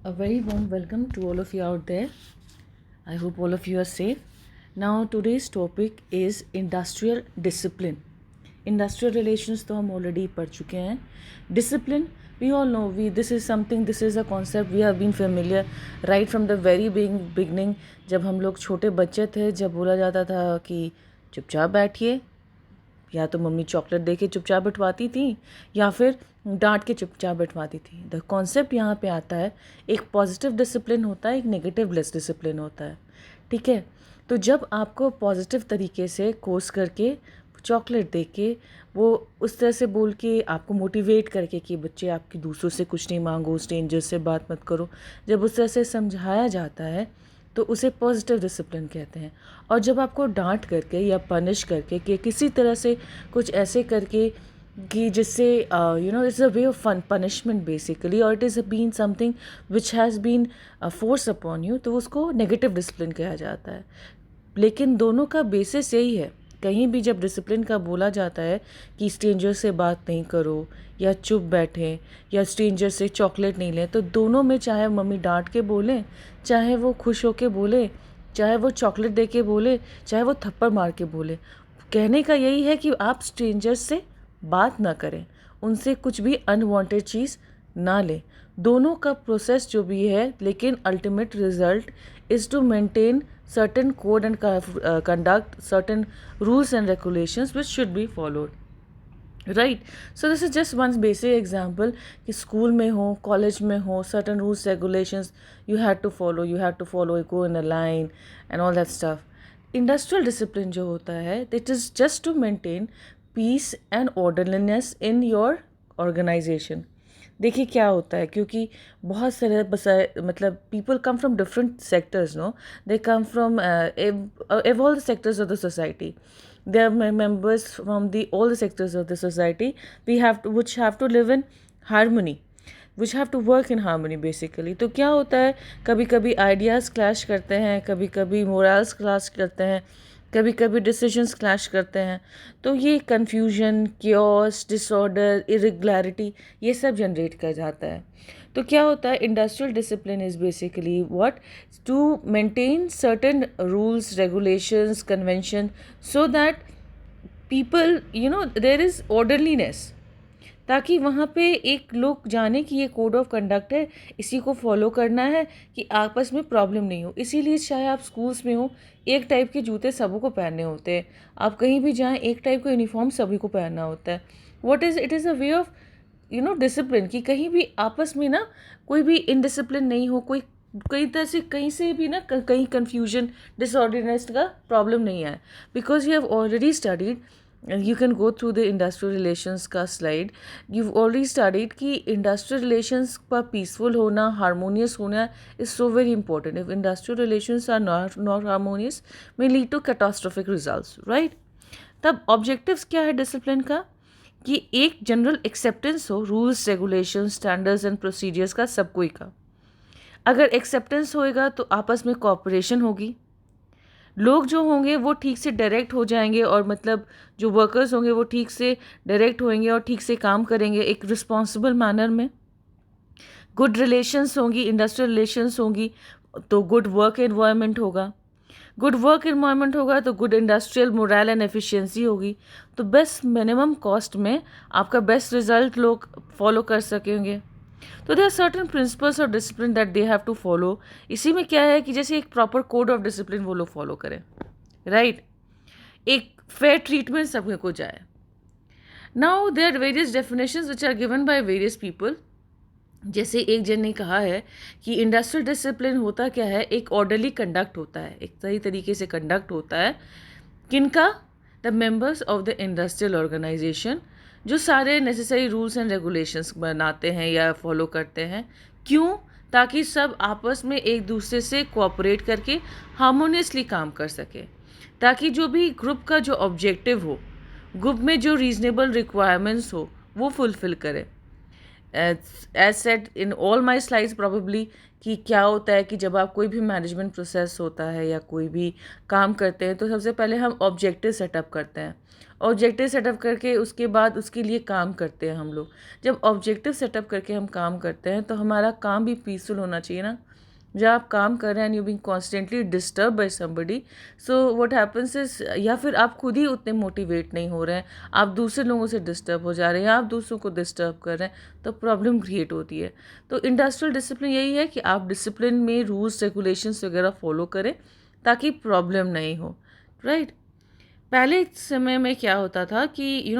A very warm welcome to all of you out there. I hope all of you are safe. Now, today's topic is industrial discipline. Industrial relations तो हम already पढ़ चुके हैं. Discipline, we all know, this is a concept we have been familiar right from the very beginning. जब हम लोग छोटे बच्चे थे, जब बोला जाता था कि चुपचाप बैठिए, या तो मम्मी चॉकलेट दे के चुपचाप बैठवाती थी या फिर डांट के चुपचाप बैठवाती थी. द कॉन्सेप्ट यहाँ पे आता है, एक पॉजिटिव डिसिप्लिन होता है, एक नेगेटिव लेस डिसिप्लिन होता है. ठीक है, तो जब आपको पॉजिटिव तरीके से कोर्स करके चॉकलेट दे के वो उस तरह से बोल के आपको मोटिवेट करके कि बच्चे आपकी दूसरों से कुछ नहीं मांगो, स्ट्रेंजर से बात मत करो, जब उस तरह से समझाया जाता है तो उसे पॉजिटिव डिसिप्लिन कहते हैं. और जब आपको डांट करके या पनिश करके कि किसी तरह से कुछ ऐसे करके कि जिससे it's a way of fun punishment basically, और it is been something which has been force upon you, तो उसको नेगेटिव डिसिप्लिन कहा जाता है. लेकिन दोनों का बेसिस यही है. कहीं भी जब डिसिप्लिन का बोला जाता है कि स्ट्रेंजर से बात नहीं करो या चुप बैठें या स्ट्रेंजर से चॉकलेट नहीं लें, तो दोनों में चाहे मम्मी डांट के बोलें, चाहे वो खुश होके बोले, चाहे वो चॉकलेट दे के बोले, चाहे वो थप्पड़ मार के बोले, कहने का यही है कि आप स्ट्रेंजर से बात ना करें, उनसे कुछ भी अनवांटेड चीज़ ना लें. दोनों का प्रोसेस जो भी है, लेकिन ultimate result is to maintain certain code and conduct, certain rules and regulations which should be followed, right? So this is just one basic example कि school में हो, college में हो, certain rules regulations you had to follow, go in a line and all that stuff. Industrial discipline जो होता है, it is just to maintain peace and orderliness in your organization. देखिए क्या होता है, क्योंकि बहुत सारे मतलब people come from different sectors, no, they come from all the sectors of the society. They are members from the all the sectors of the society. We have to which have to live in harmony, which have to work in harmony basically. तो क्या होता है, कभी कभी ideas clash करते हैं, कभी कभी मोरल्स क्लैश करते हैं, कभी कभी डिसीजंस क्लैश करते हैं. तो ये कन्फ्यूजन, क्योस, डिसऑर्डर, इरेगुलरिटी, ये सब जनरेट कर जाता है. तो क्या होता है, industrial discipline is basically what, to maintain certain rules, regulations, convention, so that people there is orderliness, ताकि वहाँ पे एक लोग जाने कि ये कोड ऑफ कंडक्ट है, इसी को फॉलो करना है, कि आपस में प्रॉब्लम नहीं हो. इसीलिए चाहे आप स्कूल्स में हो, एक टाइप के जूते सभी को पहनने होते हैं. आप कहीं भी जाएं, एक टाइप का यूनिफॉर्म सभी को पहनना होता है. It is a way of discipline, कि कहीं भी आपस में ना कोई भी इनडिसिप्लिन नहीं हो, कोई कई तरह से कहीं से भी ना कहीं कन्फ्यूजन, डिसऑर्डरनेस का प्रॉब्लम नहीं आए. Because you have already studied, you can go through the industrial relations का slide. You've already studied कि industrial relations का peaceful होना, harmonious होना is so very important. If industrial relations are not harmonious, may lead to catastrophic results, right? तब objectives क्या है discipline का, कि एक general acceptance हो rules, regulations, standards and procedures का, सब कोई का. अगर acceptance होएगा तो आपस में cooperation होगी, लोग जो होंगे वो ठीक से डायरेक्ट हो जाएंगे, और मतलब जो वर्कर्स होंगे वो ठीक से डायरेक्ट होंगे और ठीक से काम करेंगे एक रिस्पॉन्सिबल मैनर में. गुड रिलेशंस होंगी, इंडस्ट्रियल रिलेशंस होंगी, तो गुड वर्क एनवायरनमेंट होगा. गुड वर्क एनवायरनमेंट होगा तो good industrial moral and efficiency होगी. तो बेस्ट मिनिमम कॉस्ट में आपका बेस्ट रिजल्ट लोग फॉलो कर सकेंगे. तो there are certain principles of discipline that they have to follow. इसी में क्या है कि जैसे एक प्रॉपर कोड ऑफ डिसिप्लिन वो लोग फॉलो करें, राइट? एक फेयर ट्रीटमेंट सबको जाए. Now there are various definitions which are given by various people. जैसे एक जन ने कहा है कि इंडस्ट्रियल डिसिप्लिन होता क्या है, एक ऑर्डरली कंडक्ट होता है, एक सही तरीके से कंडक्ट होता है. किनका? The members of the industrial organisation, जो सारे नेसेसरी रूल्स एंड रेगुलेशंस बनाते हैं या फॉलो करते हैं. क्यों? ताकि सब आपस में एक दूसरे से कोऑपरेट करके हार्मोनियसली काम कर सके, ताकि जो भी ग्रुप का जो ऑब्जेक्टिव हो, ग्रुप में जो रीजनेबल रिक्वायरमेंट्स हो, वो फुलफिल करे. As said in all my slides probably, कि क्या होता है कि जब आप कोई भी मैनेजमेंट प्रोसेस होता है या कोई भी काम करते हैं, तो सबसे पहले हम ऑब्जेक्टिव सेटअप करते हैं. ऑब्जेक्टिव सेटअप करके उसके बाद उसके लिए काम करते हैं हम लोग। जब ऑब्जेक्टिव सेटअप करके हम काम करते हैं तो हमारा काम भी पीसफुल होना चाहिए ना। जब आप काम कर रहे हैं, you being constantly disturb by somebody, so what happens is, या फिर आप खुद ही उतने मोटिवेट नहीं हो रहे हैं, आप दूसरे लोगों से डिस्टर्ब हो जा रहे हैं, आप दूसरों को डिस्टर्ब कर रहे हैं, तो प्रॉब्लम क्रिएट होती है। तो इंडस्ट्रियल डिसिप्लिन यही है कि आप डिसिप्लिन में रूल्स रेगुलेशंस वगैरह फॉलो करें ताकि प्रॉब्लम नहीं हो, राइट। पहले समय में क्या होता था कि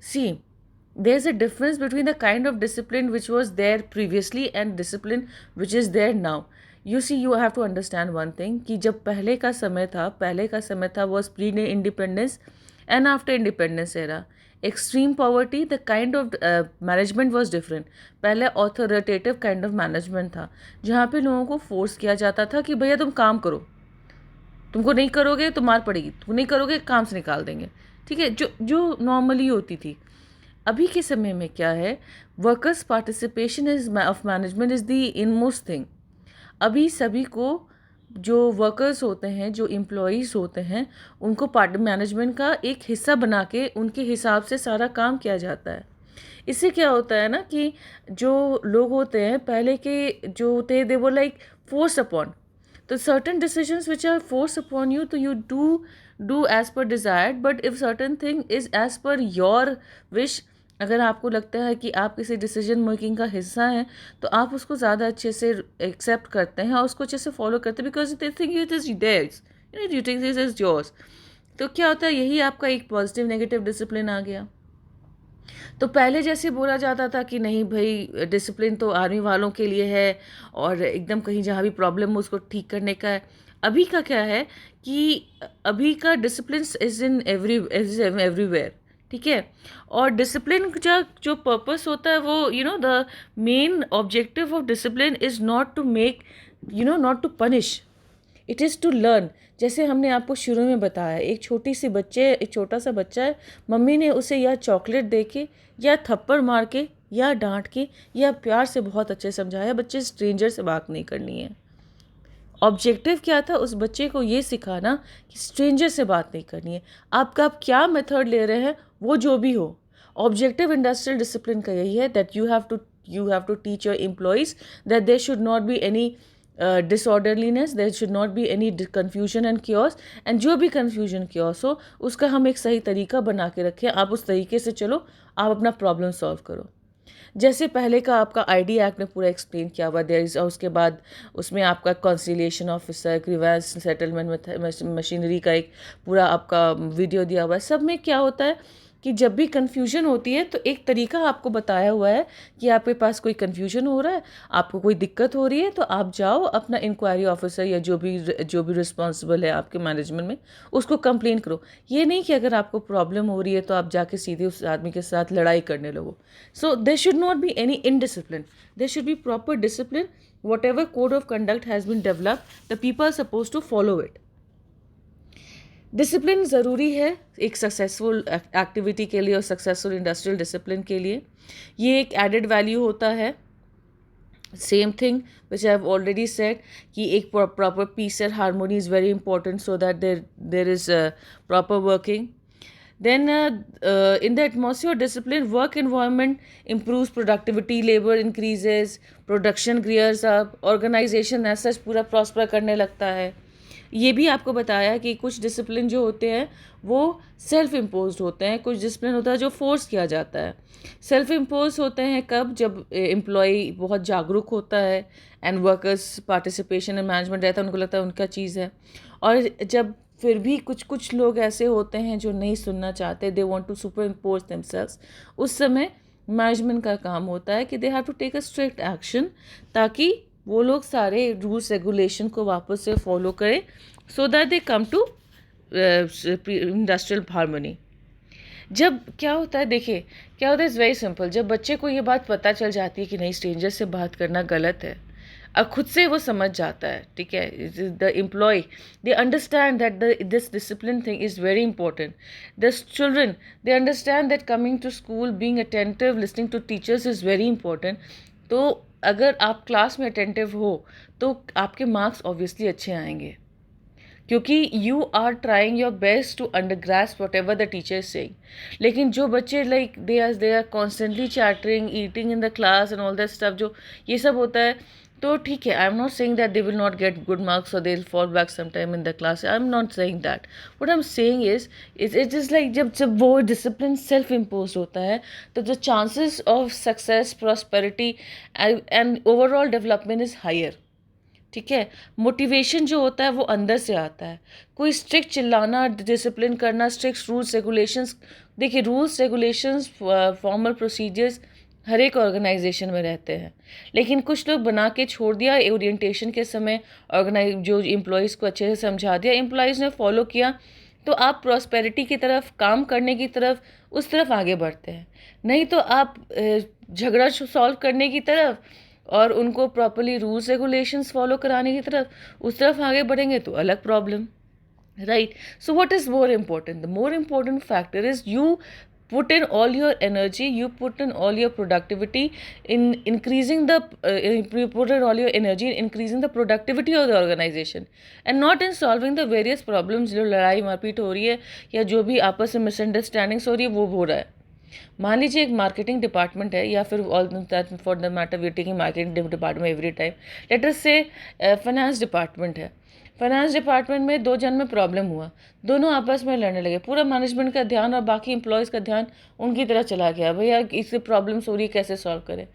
सी, there's a difference between the kind of discipline which was there previously and discipline which is there now. You see, you have to understand one thing कि जब पहले का समय था was pre-independence and after independence era. Extreme poverty, the kind of management was different. पहले authoritative kind of management था जहाँ पे लोगों को फोर्स किया जाता था कि भैया तुम काम करो, तुमको नहीं करोगे तो मार पड़ेगी, तुम नहीं करोगे काम से निकाल देंगे, ठीक है, जो जो नॉर्मली होती थी। अभी के समय में क्या है, workers participation is of management is the inmost thing. अभी सभी को, जो वर्कर्स होते हैं, जो एम्प्लॉयज़ होते हैं, उनको पार्ट मैनेजमेंट का एक हिस्सा बना के उनके हिसाब से सारा काम किया जाता है। इससे क्या होता है ना कि जो लोग होते हैं पहले के जो होते हैं, they were like force upon, तो certain decisions which are force upon you, तो you do as per desired, but if certain thing is as per your wish, अगर आपको लगता है कि आप किसी डिसीजन मेकिंग का हिस्सा हैं तो आप उसको ज़्यादा अच्छे से एक्सेप्ट करते हैं और उसको अच्छे से फॉलो करते हैं, because they think it is theirs, you think this is yours. तो क्या होता है, यही आपका एक पॉजिटिव नेगेटिव डिसिप्लिन आ गया। तो पहले जैसे बोला जाता था कि नहीं भाई, डिसिप्लिन तो आर्मी वालों के लिए है और एकदम कहीं जहाँ भी प्रॉब्लम हो उसको ठीक करने का है। अभी का क्या है कि अभी का डिसिप्लिन इज़ इन एवरीवेयर, ठीक है। और डिसिप्लिन का जो पर्पस होता है वो the main objective of discipline is not to make, not to punish, it is to learn. जैसे हमने आपको शुरू में बताया, एक छोटा सा बच्चा है, मम्मी ने उसे या चॉकलेट दे के या थप्पड़ मार के या डांट के या प्यार से बहुत अच्छे समझाया, बच्चे स्ट्रेंजर से बात नहीं करनी है। ऑब्जेक्टिव क्या था, उस बच्चे को ये सिखाना कि स्ट्रेंजर से बात नहीं करनी है। आप क्या मेथड ले रहे हैं वो जो भी हो, ऑब्जेक्टिव इंडस्ट्रियल डिसिप्लिन का यही है that you have to teach your employees that there should not be any disorderliness, there should not be any confusion and chaos, and जो भी कन्फ्यूजन क्योस हो उसका हम एक सही तरीका बना के रखें, आप उस तरीके से चलो, आप अपना प्रॉब्लम सॉल्व करो। जैसे पहले का आपका आईडी एक्ट में पूरा एक्सप्लेन किया हुआ देयर इज़, और उसके बाद उसमें आपका conciliation officer, grievance settlement machinery का एक पूरा आपका वीडियो दिया हुआ है। सब में क्या होता है कि जब भी कन्फ्यूजन होती है तो एक तरीका आपको बताया हुआ है कि आपके पास कोई कन्फ्यूजन हो रहा है, आपको कोई दिक्कत हो रही है, तो आप जाओ अपना इंक्वायरी ऑफिसर या जो भी रिस्पॉन्सिबल है आपके मैनेजमेंट में, उसको कंप्लेन करो। ये नहीं कि अगर आपको प्रॉब्लम हो रही है तो आप जाके सीधे उस आदमी के साथ लड़ाई करने लगो। So there should not be any indiscipline, there should be proper discipline. Whatever code of conduct has been developed, the people are suppose to follow it. Discipline ज़रूरी है एक सक्सेसफुल एक्टिविटी के लिए और सक्सेसफुल इंडस्ट्रियल डिसिप्लिन के लिए। ये एक एडेड वैल्यू होता है। Same thing which I have already said कि एक proper peace and harmony is very important so that there is proper working. Then in the atmosphere of discipline, work environment improves productivity, labor increases, production gears up, organization as such पूरा prosper करने लगता है। ये भी आपको बताया कि कुछ डिसिप्लिन जो होते हैं वो सेल्फ इम्पोज्ड होते हैं, कुछ डिसिप्लिन होता है जो फोर्स किया जाता है। सेल्फ इम्पोज होते हैं कब, जब एम्प्लॉय बहुत जागरूक होता है and workers participation and management रहता है, उनको लगता है उनका चीज़ है। और जब फिर भी कुछ लोग ऐसे होते हैं जो नहीं सुनना चाहते, they want to superimpose themselves, उस समय मैनेजमेंट का काम होता है कि they have to take a strict action, ताकि वो लोग सारे रूल्स रेगुलेशन को वापस से फॉलो करें, so that they come to industrial harmony. जब क्या होता है, देखिए क्या होता है, इज़ वेरी सिंपल। जब बच्चे को ये बात पता चल जाती है कि नहीं, स्ट्रेंजर से बात करना गलत है, और खुद से वो समझ जाता है, ठीक है, the employ they understand that this discipline thing is very important. The children they understand that coming to school, being attentive, listening to teachers is very important. तो अगर आप क्लास में अटेंटिव हो तो आपके मार्क्स ऑब्वियसली अच्छे आएंगे। क्योंकि you are trying your best to undergrasp whatever the teacher is saying. लेकिन जो बच्चे like they are constantly chattering, eating in the class and all that stuff, जो ये सब होता है, तो ठीक है, I am not saying that they will not get good marks और they will fall back some time in the class. I am not saying that. What I am saying is it is like जब वो discipline self impose होता है, तो the chances of success, prosperity and overall development is higher. ठीक है. Motivation जो होता है वो अंदर से आता है. कोई स्ट्रिक्ट चिल्लाना, डिसिप्लिन करना, स्ट्रिक्ट रूल्स रेगुलेशंस, देखिए रूल्स रेगुलेशंस, फॉर्मल प्रोसीजर्स हर एक ऑर्गेनाइजेशन में रहते हैं, लेकिन कुछ लोग बना के छोड़ दिया. ओरिएंटेशन के समय जो एम्प्लॉयज़ को अच्छे से समझा दिया, एम्प्लॉयज़ ने फॉलो किया, तो आप प्रॉस्पेरिटी की तरफ, काम करने की तरफ, उस तरफ आगे बढ़ते हैं. नहीं तो आप झगड़ा सॉल्व करने की तरफ और उनको प्रॉपरली रूल्स रेगुलेशंस फॉलो कराने की तरफ, उस तरफ आगे बढ़ेंगे तो अलग problem. Right. So what is more important? The more important factor is you put in all your energy, you put in all your productivity in increasing the you put in all your energy in increasing the productivity of the organization, and not in solving the various problems. जो लड़ाई मारपीट हो रही है या जो भी आपस में मिसअंडरस्टैंडिंग्स हो रही है वो हो रहा है. मान लीजिए एक मार्केटिंग डिपार्टमेंट है, या फिर all that for the matter we are taking marketing department every time. Let us say finance department है. फाइनेंस डिपार्टमेंट में दो जन में प्रॉब्लम हुआ, दोनों आपस में लड़ने लगे. पूरा मैनेजमेंट का ध्यान और बाकी एम्प्लॉयज़ का ध्यान उनकी तरफ चला गया, भैया इससे प्रॉब्लम्स हो रही है, कैसे सॉल्व करें.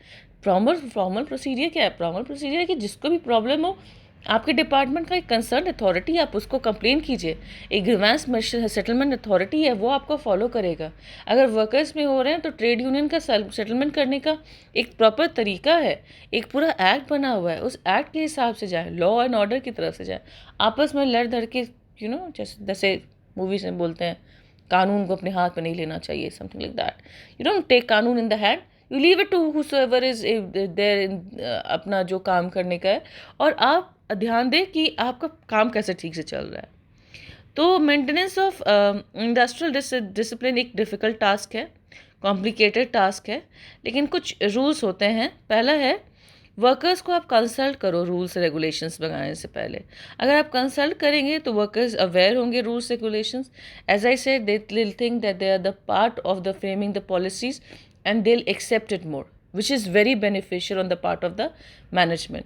फॉर्मल प्रोसीजर क्या है? फॉर्मल प्रोसीजर है कि जिसको भी प्रॉब्लम हो, आपके डिपार्टमेंट का एक कंसर्न अथॉरिटी, आप उसको कंप्लेन कीजिए. एक ग्रीवेंस सेटलमेंट अथॉरिटी है, वो आपको फॉलो करेगा. अगर वर्कर्स में हो रहे हैं तो ट्रेड यूनियन का सेटलमेंट करने का एक प्रॉपर तरीका है, एक पूरा एक्ट बना हुआ है. उस एक्ट के हिसाब से जाए, लॉ एंड ऑर्डर की तरफ से जाए. आपस में लड़ धड़ के जैसे मूवीज में बोलते हैं, कानून को अपने हाथ में नहीं लेना चाहिए, something like that. You don't take कानून in the hand, you leave it to whosoever is there in अपना जो काम करने का है, और आप ध्यान दें कि आपका काम कैसे ठीक से चल रहा है. तो मेंटेनेंस ऑफ इंडस्ट्रियल डिसिप्लिन एक डिफ़िकल्ट टास्क है, कॉम्प्लिकेटेड टास्क है, लेकिन कुछ रूल्स होते हैं. पहला है, वर्कर्स को आप कंसल्ट करो रूल्स रेगुलेशंस बनाने से पहले. अगर आप कंसल्ट करेंगे तो वर्कर्स अवेयर होंगे rules regulations. As I said, they will think that they are the part of the framing the policies and they will accept it more, which is very beneficial on the part of the management.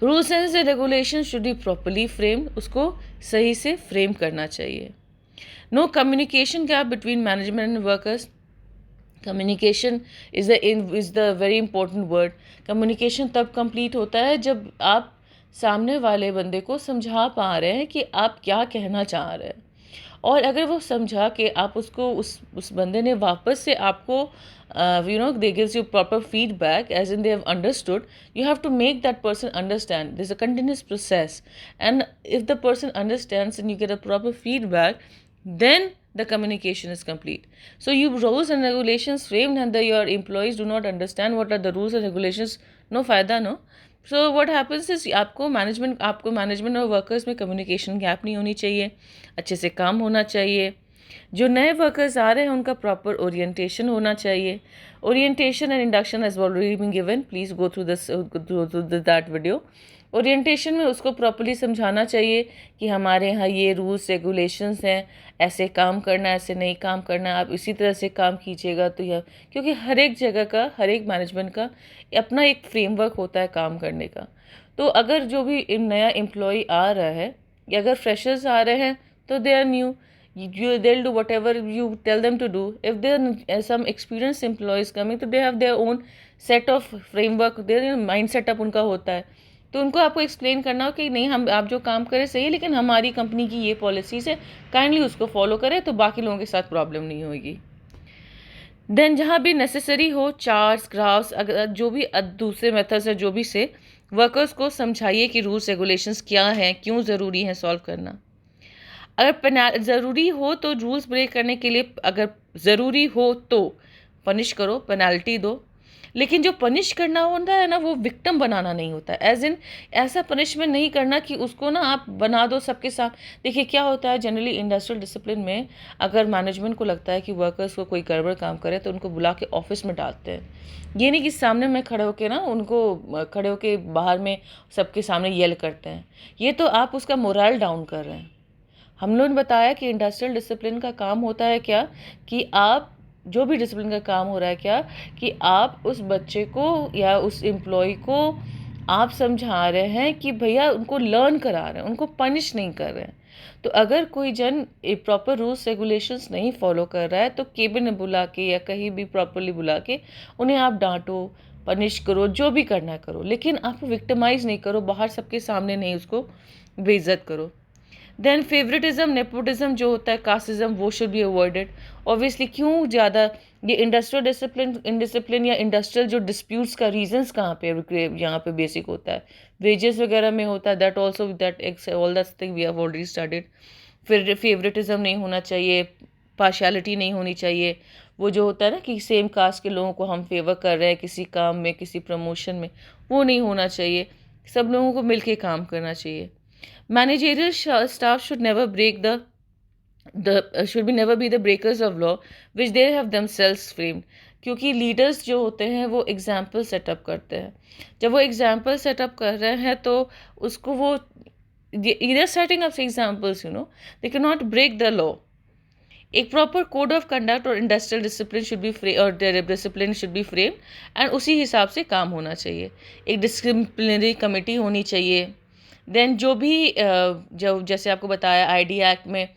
Rules and regulation should be properly framed, उसको सही से frame करना चाहिए. No communication gap between management and workers. Communication is the very important word. Communication तब complete होता है जब आप सामने वाले बंदे को समझा पा रहे हैं कि आप क्या कहना चाह रहे हैं, और अगर वो समझा कि आप उसको उस बंदे ने वापस से आपको they gives you proper feedback, as in they have understood, you have to make that person understand. There's a continuous process, and if the person understands and you get a proper feedback, then the communication is complete. So you rules and regulations framed and your employees do not understand what are the rules and regulations, no फायदा, no. So what happens is आपको management और workers में communication gap नहीं होनी चाहिए, अच्छे से काम होना चाहिए. जो नए वर्कर्स आ रहे हैं उनका प्रॉपर ओरिएंटेशन होना चाहिए. Orientation and induction has already been given, please go through that video. Orientation में उसको प्रॉपर्ली समझाना चाहिए कि हमारे यहाँ ये रूल्स रेगुलेशंस हैं, ऐसे काम करना है, ऐसे नहीं काम करना है, आप इसी तरह से काम कीजिएगा. तो यह क्योंकि हर एक जगह का, हर एक मैनेजमेंट का अपना एक फ्रेमवर्क होता है काम करने का. तो अगर जो भी नया एम्प्लॉय आ रहा है या अगर फ्रेशर्स आ रहे हैं तो they are new, they'll do whatever you tell them to do. If there are some experienced employees coming, तो they have their own set of framework, their mind setup उनका होता है. तो उनको आपको एक्सप्लेन करना हो कि नहीं, हम आप जो काम करें सही है, लेकिन हमारी कंपनी की ये पॉलिसीज़ है, काइंडली उसको फॉलो करें, तो बाकी लोगों के साथ प्रॉब्लम नहीं होगी. देन जहाँ भी नेसेसरी हो, चार्ट्स, ग्राफ्स, अगर जो भी दूसरे मेथड्स है, जो भी से वर्कर्स को समझाइए कि रूल्स रेगुलेशंस क्या हैं, क्यों ज़रूरी हैं सॉल्व करना. अगर ज़रूरी हो तो रूल्स ब्रेक करने के लिए, अगर ज़रूरी हो तो पनिश करो, पेनल्टी दो. लेकिन जो पनिश करना होता है ना, वो विक्टिम बनाना नहीं होता, एज इन ऐसा पनिशमेंट नहीं करना कि उसको ना आप बना दो सबके साथ। देखिए क्या होता है जनरली इंडस्ट्रियल डिसिप्लिन में, अगर मैनेजमेंट को लगता है कि वर्कर्स को कोई गड़बड़ काम करे तो उनको बुला के ऑफिस में डालते हैं। ये नहीं कि सामने में खड़े होके ना उनको खड़े होके बाहर में सबके सामने येल करते हैं। ये तो आप उसका मोरल डाउन कर रहे हैं। हम लोगों ने बताया कि इंडस्ट्रियल डिसिप्लिन का काम होता है क्या, कि आप जो भी डिसिप्लिन का काम हो रहा है क्या, कि आप उस बच्चे को या उस एम्प्लॉय को आप समझा रहे हैं कि भैया उनको लर्न करा रहे हैं, उनको पनिश नहीं कर रहे हैं। तो अगर कोई जन प्रॉपर रूल्स रेगुलेशंस नहीं फॉलो कर रहा है तो केबिन में बुला के या कहीं भी प्रॉपरली बुला के उन्हें आप डांटो, पनिश करो, जो भी करना करो, लेकिन आप विक्टिमाइज नहीं करो, बाहर सबके सामने नहीं उसको बेइज्जत करो। देन फेवरेटिज्म, नेपोटिज्म जो होता है, कास्टिज्म, वो शुड बी अवॉइडेड। ऑब्वियसली क्यों ज़्यादा ये इंडस्ट्रियल डिसिप्लिन, इनडिसिप्लिन या इंडस्ट्रियल जो डिस्प्यूट्स का रीजंस कहाँ पे यहाँ पे बेसिक होता है, वेजेस वगैरह में होता है, that also that all that thing we have already studied. फिर फेवरेटिज्म नहीं होना चाहिए, पार्शियलिटी नहीं होनी चाहिए, वो जो होता है ना कि सेम कास्ट के लोगों को हम फेवर कर रहे हैं किसी काम में, किसी प्रमोशन में, वो नहीं होना चाहिए। सब लोगों को मिलके काम करना चाहिए। Managerial staff should never break the should be never be the breakers of law which they have themselves framed। क्योंकि लीडर्स जो होते हैं वो एग्जाम्पल सेटअप करते हैं। जब वो एग्जाम्पल सेटअप कर रहे हैं तो उसको वो either setting up examples, they cannot break the law। एक प्रॉपर कोड ऑफ कंडक्ट और industrial discipline should be frame, और discipline should be frame, and उसी हिसाब से काम होना चाहिए। एक डिसिप्लिनरी कमेटी होनी चाहिए। देन जो भी जो जैसे आपको बताया आईडी एक्ट में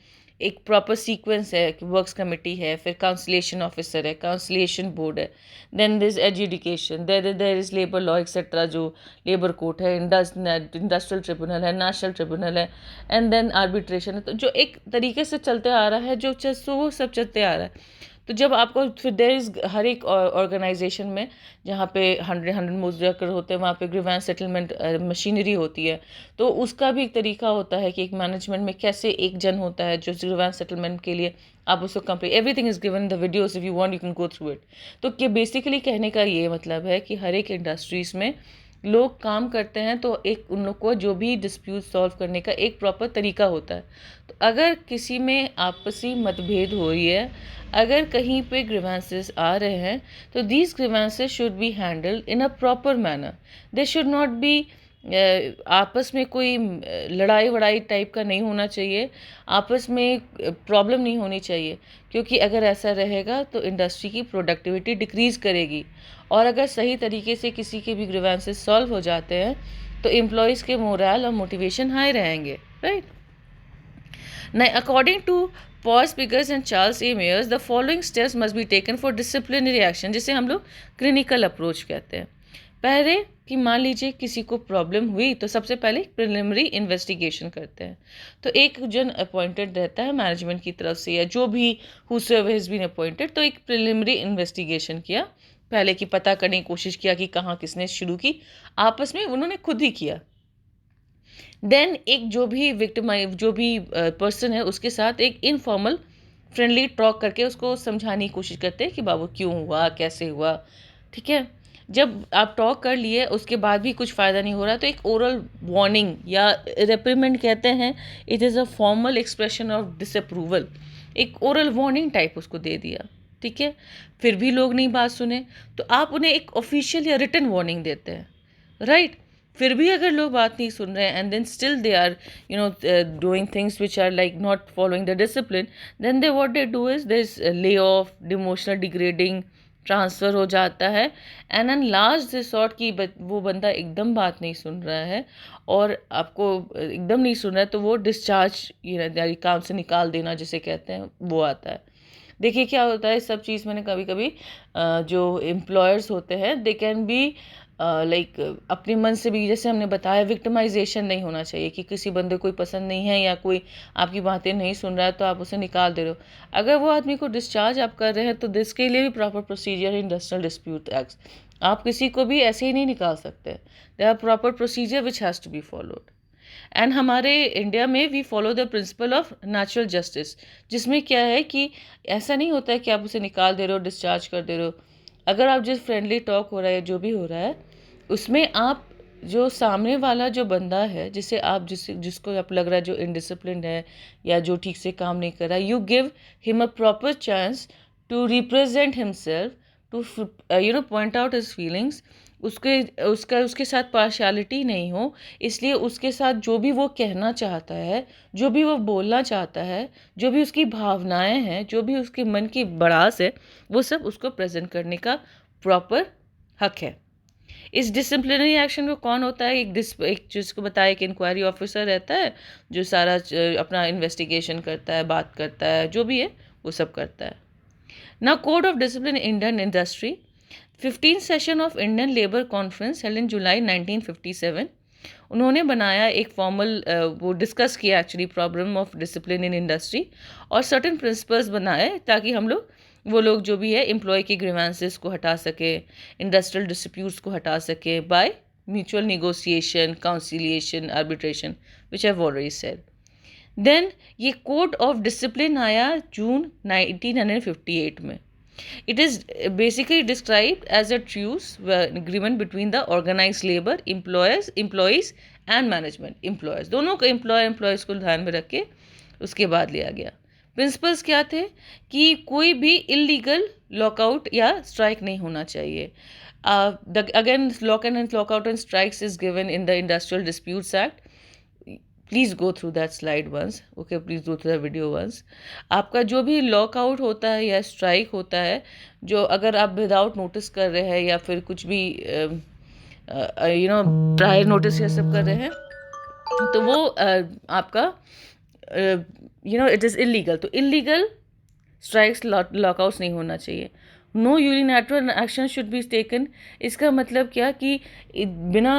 एक प्रॉपर सीक्वेंस है कि वर्क्स कमेटी है, फिर काउंसलेशन ऑफिसर है, काउंसलेशन बोर्ड है, then this education, there is labour law etcetera, जो लेबर कोर्ट है, इंडस्ट्रियल ट्रिब्यूनल है, नेशनल ट्रिब्यूनल है, एंड देन आर्बिट्रेशन है। तो जो एक तरीके से चलते आ रहा है, वो सब चलते आ रहा है। तो जब आपको फिर देर इज़ हर एक ऑर्गेनाइजेशन में जहाँ पे 100 मुज़क्कर होते हैं, वहाँ पे ग्रीवेंस सेटलमेंट मशीनरी होती है। तो उसका भी एक तरीका होता है कि एक मैनेजमेंट में कैसे एक जन होता है जो ग्रीवेंस सेटलमेंट के लिए आप उसको complete, everything is given in the videos, if you want you can go through it. तो कि बेसिकली कहने का ये मतलब है कि हर एक इंडस्ट्रीज़ में लोग काम करते हैं तो एक उन लोग को जो भी डिस्प्यूट सॉल्व करने का एक प्रॉपर तरीका होता है। तो अगर किसी में आपसी मतभेद हो रही है, अगर कहीं पे ग्रीवेंसेस आ रहे हैं, तो these grievances should be handled in a proper manner. They should not B आपस में कोई लड़ाई वड़ाई टाइप का नहीं होना चाहिए, आपस में प्रॉब्लम नहीं होनी चाहिए, क्योंकि अगर ऐसा रहेगा तो इंडस्ट्री की प्रोडक्टिविटी डिक्रीज़ करेगी। और अगर सही तरीके से किसी के भी ग्रीवेंसेस सॉल्व हो जाते हैं तो एम्प्लॉयज़ के मोरल और मोटिवेशन हाई रहेंगे, right. Now, according to Paul Speakers and Charles A. Mayers, the following steps must be taken for disciplinary action, जिसे हम लोग क्लिनिकल अप्रोच कहते हैं। पहले कि मान लीजिए किसी को प्रॉब्लम हुई तो सबसे पहले प्रिलिमिनरी इन्वेस्टिगेशन करते हैं। तो एक जन अपॉइंटेड रहता है मैनेजमेंट की तरफ से या जो भी हुसएवर हैज़ बीन अपॉइंटेड, तो एक प्रिलिमिनरी इन्वेस्टिगेशन किया, पहले कि पता करने की कोशिश किया कि कहाँ किसने शुरू की, आपस में उन्होंने खुद ही किया। देन एक जो भी विक्टिम जो भी पर्सन है उसके साथ एक इनफॉर्मल फ्रेंडली टॉक करके उसको समझाने की कोशिश करते हैं कि बाबू क्यों हुआ, कैसे हुआ, ठीक है। जब आप टॉक कर लिए उसके बाद भी कुछ फ़ायदा नहीं हो रहा तो एक ओरल वार्निंग या रेप्रिमेंड कहते हैं, it is a formal expression of disapproval, एक ओरल वार्निंग टाइप उसको दे दिया, ठीक है। फिर भी लोग नहीं बात सुने तो आप उन्हें एक ऑफिशियल या रिटन वार्निंग देते हैं, राइट। फिर भी अगर लोग बात नहीं सुन रहे हैं and then still they are doing things which are like not following the discipline, then they what they do is this lay off, demotional degrading, transfer हो जाता है, एंड एन लास्ट रिसॉर्ट की वो बंदा एकदम बात नहीं सुन रहा है और आपको एकदम नहीं सुन रहा है तो वो डिस्चार्ज काम से निकाल देना जिसे कहते हैं वो आता है। देखिए क्या होता है, सब चीज़ मैंने कभी कभी जो एम्प्लॉयर्स होते हैं दे कैन बी लाइक अपने मन से भी, जैसे हमने बताया विक्टिमाइजेशन नहीं होना चाहिए कि किसी बंदे कोई पसंद नहीं है या कोई आपकी बातें नहीं सुन रहा है तो आप उसे निकाल दे रहे हो। अगर वो आदमी को डिस्चार्ज आप कर रहे हैं तो इसके लिए भी प्रॉपर प्रोसीजर है, इंडस्ट्रियल डिस्प्यूट एक्ट। आप किसी को भी ऐसे ही नहीं निकाल सकते, there are proper procedure which has to be followed. And हमारे इंडिया में we follow the principle of natural justice, जिसमें क्या है कि ऐसा नहीं होता है कि आप उसे निकाल दे रहे हो, डिस्चार्ज कर दे रहे हो। अगर आप जिस फ्रेंडली टॉक हो रहा है, जो भी हो रहा है, उसमें आप जो सामने वाला जो बंदा है, जिसे आप जिसको आप लग रहा है जो इनडिसिप्लिन्ड है या जो ठीक से काम नहीं कर रहा है, you give him a proper chance to represent himself, to point out his feelings. उसके साथ पार्शियलिटी नहीं हो, इसलिए उसके साथ जो भी वो कहना चाहता है, जो भी वो बोलना चाहता है, जो भी उसकी भावनाएं हैं, जो भी उसके मन की भड़ास है, वो सब उसको प्रेजेंट करने का प्रॉपर हक है। इस डिसिप्लिनरी एक्शन को कौन होता है? एक जिसको बताया कि इंक्वायरी ऑफिसर रहता है, जो सारा अपना इन्वेस्टिगेशन करता है, बात करता है, जो भी है वो सब करता है। Now, Code of Discipline in Indian Industry, 15th session of Indian Labour Conference held in July 1957. उन्होंने बनाया एक फॉर्मल, वो डिस्कस किया actually problem of discipline in industry, और सर्टेन प्रिंसिपल्स बनाए ताकि हम लोग वो लोग जो भी है एम्प्लॉय की ग्रीवेंसेस को हटा सके, इंडस्ट्रियल डिस्प्यूट्स को हटा सके by mutual negotiation, conciliation, arbitration, which I have already said. Then ये कोड ऑफ डिसिप्लिन आया जून 1958 में। It is basically described as a truce agreement between the organise labour, employees and management. Employees दोनों को, employees को ध्यान में रख के उसके बाद लिया गया। प्रिंसिपल्स क्या थे कि कोई भी इलीगल लॉकआउट या स्ट्राइक नहीं होना चाहिए। Again lockout and strikes is given in the industrial disputes act. Please go through that slide once, okay, please go through the video once. आपका जो भी लॉकआउट होता है या स्ट्राइक होता है, जो अगर आप विदाउट नोटिस कर रहे हैं या फिर कुछ भी प्रायर नोटिस ये सब कर रहे हैं, तो वो आपका इट इज़ इलीगल। तो इलीगल स्ट्राइक्स, लॉकआउट्स नहीं होना चाहिए। No unilateral action should be taken. इसका मतलब क्या कि बिना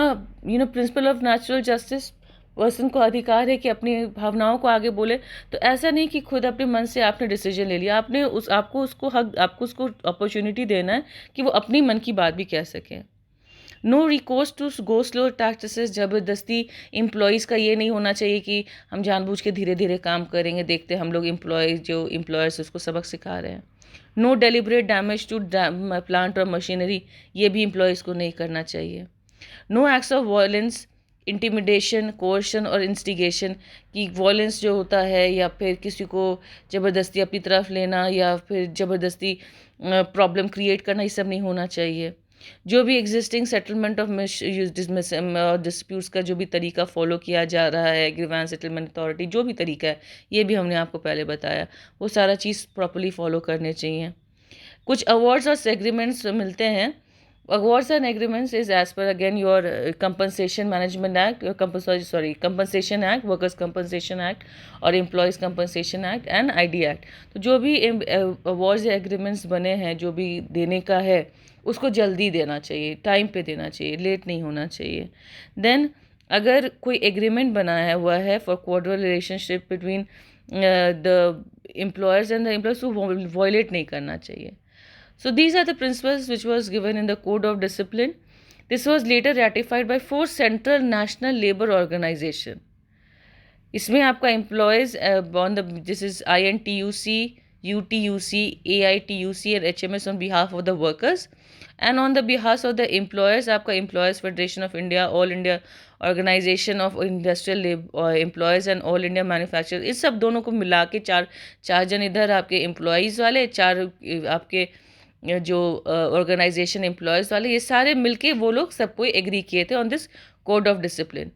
principle of natural justice, person को अधिकार है कि अपनी भावनाओं को आगे बोले। तो ऐसा नहीं कि खुद अपने मन से आपने डिसीजन ले लिया, आपको उसको अपॉर्चुनिटी देना है कि वो अपनी मन की बात भी कह सकें। No recourse to go slow practices. ज़बरदस्ती एम्प्लॉयज़ का ये नहीं होना चाहिए कि हम जानबूझ के धीरे धीरे काम करेंगे, देखते हम लोग एम्प्लॉयर्स उसको सबक सिखा रहे हैं। No deliberate damage to plant और मशीनरी, ये भी एम्प्लॉयज़ को नहीं करना चाहिए। No acts of violence, intimidation, coercion और इंस्टिगेशन, कि वॉयलेंस जो होता है या फिर किसी को ज़बरदस्ती अपनी तरफ लेना या फिर ज़बरदस्ती प्रॉब्लम क्रिएट करना, ये सब नहीं होना चाहिए। जो भी एग्जिस्टिंग सेटलमेंट ऑफ डिस्प्यूट्स का जो भी तरीका फॉलो किया जा रहा है, ग्रीवेंस सेटलमेंट अथॉरिटी जो भी तरीका है, ये भी हमने आपको पहले बताया, वो सारा चीज़ प्रॉपर्ली फॉलो करने चाहिए। कुछ अवार्ड्स और एग्रीमेंट्स मिलते हैं। Awards and agreements is as per again your Compensation Management Act, Compensation Act, Workers Compensation Act और Employees Compensation Act and ID Act। तो जो भी awards या agreements बने हैं, जो भी देने का है, उसको जल्दी देना चाहिए, टाइम पे देना चाहिए, लेट नहीं होना चाहिए। देन अगर कोई एग्रीमेंट बनाया हुआ है for coordinate relationship between the employers and the employers, तो वॉयलेट नहीं करना चाहिए। So these are the principles which was given in the Code of Discipline. This was later ratified by 4 Central National Labour Organization. इसमें आपका employees on the, this is INTUC, UTUC, AITUC and HMS on behalf of the workers, and on the behalf of the employers आपका Employers Federation of India, All India Organization of Industrial Employees and All India Manufacturers। इस सब दोनों को मिला के चार जन इधर आपके एम्प्लॉयज़ वाले, चार आपके जो ऑर्गेनाइजेशन एम्प्लॉयज़ वाले, ये सारे मिलके वो लोग सबको एग्री किए थे on this code of discipline.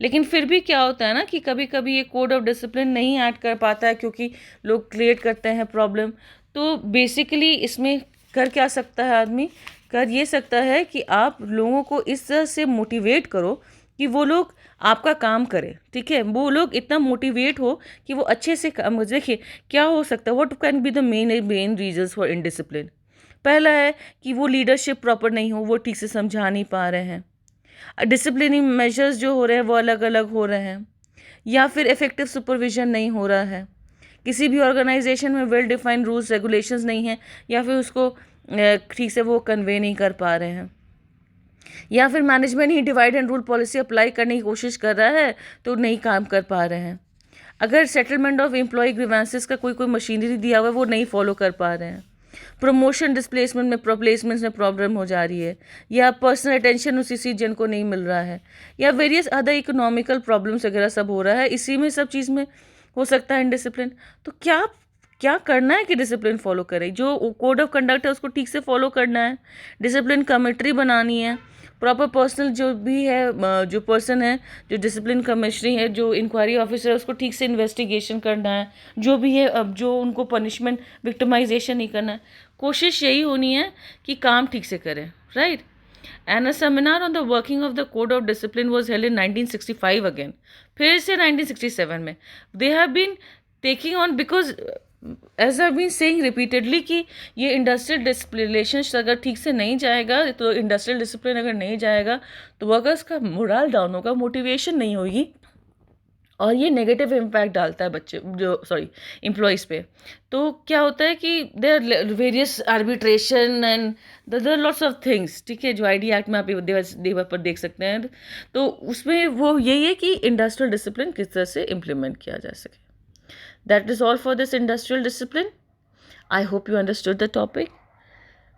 लेकिन फिर भी क्या होता है ना कि कभी कभी ये कोड ऑफ डिसिप्लिन नहीं ऐड कर पाता है, क्योंकि लोग क्रिएट करते हैं प्रॉब्लम। तो बेसिकली इसमें कर क्या सकता है आदमी? कर ये सकता है कि आप लोगों को इस तरह से मोटिवेट करो कि वो लोग आपका काम करें, ठीक है, वो लोग इतना मोटिवेट हो कि वो अच्छे से काम। देखिए क्या हो सकता है, what can be the main reasons for indiscipline. पहला है कि वो लीडरशिप प्रॉपर नहीं हो, वो ठीक से समझा नहीं पा रहे हैं, डिसिप्लिनिंग मेजर्स जो हो रहे हैं वो अलग अलग हो रहे हैं, या फिर इफेक्टिव सुपरविजन नहीं हो रहा है, किसी भी ऑर्गेनाइजेशन में वेल डिफाइंड रूल्स रेगुलेशंस नहीं हैं, या फिर उसको ठीक से वो कन्वे नहीं कर पा रहे हैं, या फिर management he divide and rule policy apply करने की कोशिश कर रहा है तो नहीं काम कर पा रहे हैं। अगर सेटलमेंट ऑफ एम्प्लॉय ग्रीवेंसेस का कोई मशीनरी दिया हुआ है वो नहीं फॉलो कर पा रहे हैं। प्रमोशन डिस्प्लेसमेंट में प्लेसमेंट्स में प्रॉब्लम हो जा रही है, या पर्सनल अटेंशन उसी सीजन को नहीं मिल रहा है, या वेरियस अदर इकोनॉमिकल प्रॉब्लम्स वगैरह सब हो रहा है, इसी में सब चीज़ में हो सकता है इनडिसिप्लिन। तो क्या क्या करना है कि डिसिप्लिन फॉलो करें, जो कोड ऑफ कंडक्ट है उसको ठीक से फॉलो करना है, डिसिप्लिन कमेट्री बनानी है, प्रॉपर पर्सनल जो भी है जो पर्सन है जो डिसिप्लिन कमिश्नरी है जो इंक्वायरी ऑफिसर है उसको ठीक से इन्वेस्टिगेशन करना है, जो भी है अब जो उनको पनिशमेंट विक्टिमाइजेशन नहीं करना है। कोशिश यही होनी है कि काम ठीक से करें, right. And a seminar on the working of the code of discipline was held in 1965 again, फिर से 1967 में। They have been taking on because as I been saying repeatedly कि ये इंडस्ट्रियल रिलेशंस अगर ठीक से नहीं जाएगा, तो इंडस्ट्रियल डिसिप्लिन अगर नहीं जाएगा तो वर्कर्स का मोरल डाउन होगा, मोटिवेशन नहीं होगी, और ये नेगेटिव इम्पैक्ट डालता है बच्चे जो एम्प्लॉयज़ पे। तो क्या होता है कि there various arbitration and there lots of things, ठीक है, जो आईडी एक्ट में आप देवर पर देख सकते हैं। तो उसमें वो यही है कि इंडस्ट्रियल डिसिप्लिन किस तरह से इम्प्लीमेंट किया जा सके। That is all for this industrial discipline. I hope you understood the topic.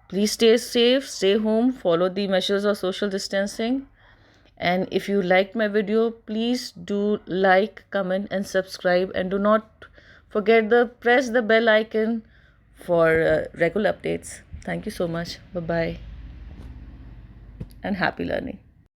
Please stay safe, stay home, follow the measures of social distancing. And if you liked my video, please do like, comment, and subscribe. And do not forget to press the bell icon for regular updates. Thank you so much. Bye bye. And happy learning.